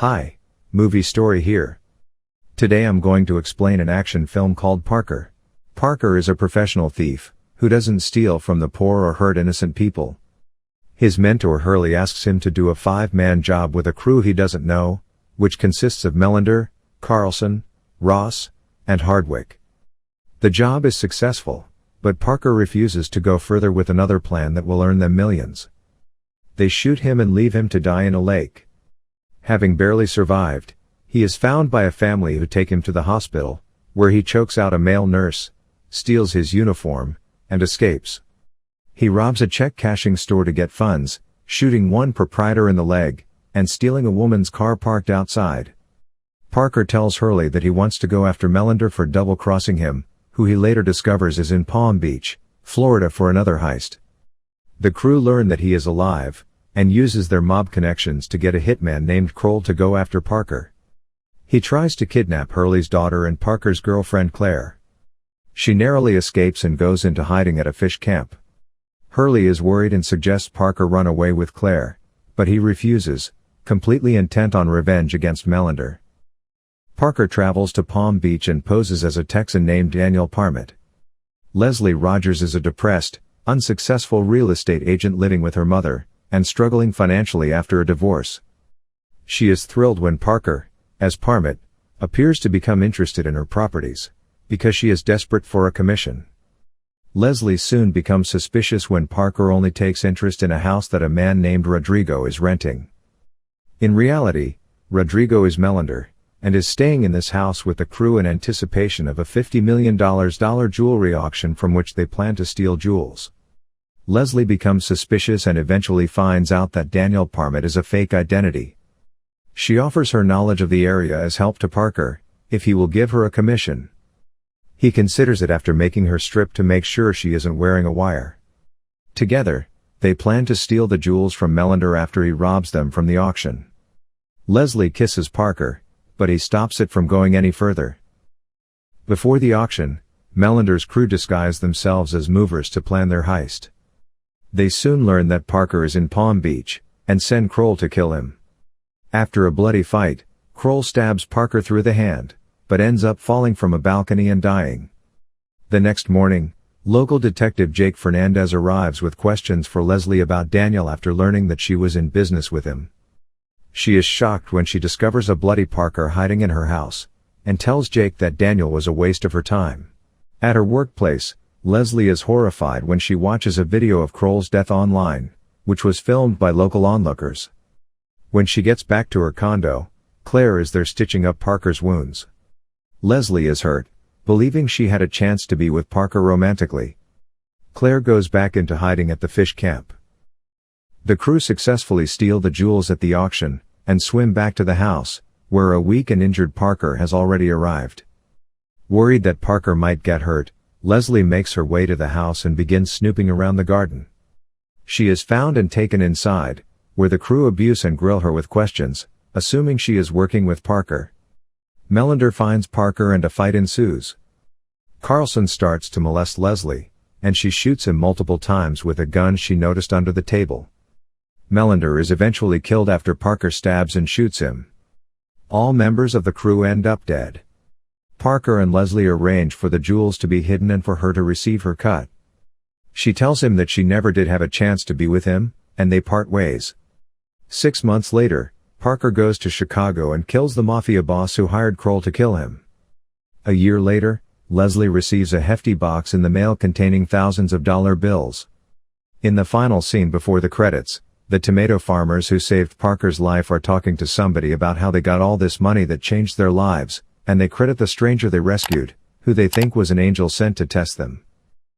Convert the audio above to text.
Hi, Movie Story here. Today I'm going to explain an action film called Parker. Parker is a professional thief, who doesn't steal from the poor or hurt innocent people. His mentor Hurley asks him to do a 5-man job with a crew he doesn't know, which consists of Melander, Carlson, Ross, and Hardwick. The job is successful, but Parker refuses to go further with another plan that will earn them millions. They shoot him and leave him to die in a lake. Having barely survived, he is found by a family who take him to the hospital, where he chokes out a male nurse, steals his uniform, and escapes. He robs a check-cashing store to get funds, shooting one proprietor in the leg, and stealing a woman's car parked outside. Parker tells Hurley that he wants to go after Melander for double-crossing him, who he later discovers is in Palm Beach, Florida for another heist. The crew learn that he is alive, and uses their mob connections to get a hitman named Kroll to go after Parker. He tries to kidnap Hurley's daughter and Parker's girlfriend Claire. She narrowly escapes and goes into hiding at a fish camp. Hurley is worried and suggests Parker run away with Claire, but he refuses, completely intent on revenge against Melander. Parker travels to Palm Beach and poses as a Texan named Daniel Parmet. Leslie Rogers is a depressed, unsuccessful real estate agent living with her mother, and struggling financially after a divorce. She is thrilled when Parker, as Parmet, appears to become interested in her properties, because she is desperate for a commission. Leslie soon becomes suspicious when Parker only takes interest in a house that a man named Rodrigo is renting. In reality, Rodrigo is Melander, and is staying in this house with the crew in anticipation of a $50 million jewelry auction from which they plan to steal jewels. Leslie becomes suspicious and eventually finds out that Daniel Parmet is a fake identity. She offers her knowledge of the area as help to Parker, if he will give her a commission. He considers it after making her strip to make sure she isn't wearing a wire. Together, they plan to steal the jewels from Melander after he robs them from the auction. Leslie kisses Parker, but he stops it from going any further. Before the auction, Melander's crew disguise themselves as movers to plan their heist. They soon learn that Parker is in Palm Beach, and send Kroll to kill him. After a bloody fight, Kroll stabs Parker through the hand, but ends up falling from a balcony and dying. The next morning, local detective Jake Fernandez arrives with questions for Leslie about Daniel after learning that she was in business with him. She is shocked when she discovers a bloody Parker hiding in her house, and tells Jake that Daniel was a waste of her time. At her workplace, Leslie is horrified when she watches a video of Kroll's death online, which was filmed by local onlookers. When she gets back to her condo, Claire is there stitching up Parker's wounds. Leslie is hurt, believing she had a chance to be with Parker romantically. Claire goes back into hiding at the fish camp. The crew successfully steal the jewels at the auction, and swim back to the house, where a weak and injured Parker has already arrived. Worried that Parker might get hurt, Leslie makes her way to the house and begins snooping around the garden. She is found and taken inside, where the crew abuse and grill her with questions, assuming she is working with Parker. Melander finds Parker and a fight ensues. Carlson starts to molest Leslie, and she shoots him multiple times with a gun she noticed under the table. Melander is eventually killed after Parker stabs and shoots him. All members of the crew end up dead. Parker and Leslie arrange for the jewels to be hidden and for her to receive her cut. She tells him that she never did have a chance to be with him, and they part ways. 6 months later, Parker goes to Chicago and kills the mafia boss who hired Kroll to kill him. A year later, Leslie receives a hefty box in the mail containing thousands of dollar bills. In the final scene before the credits, the tomato farmers who saved Parker's life are talking to somebody about how they got all this money that changed their lives, and they credit the stranger they rescued, who they think was an angel sent to test them.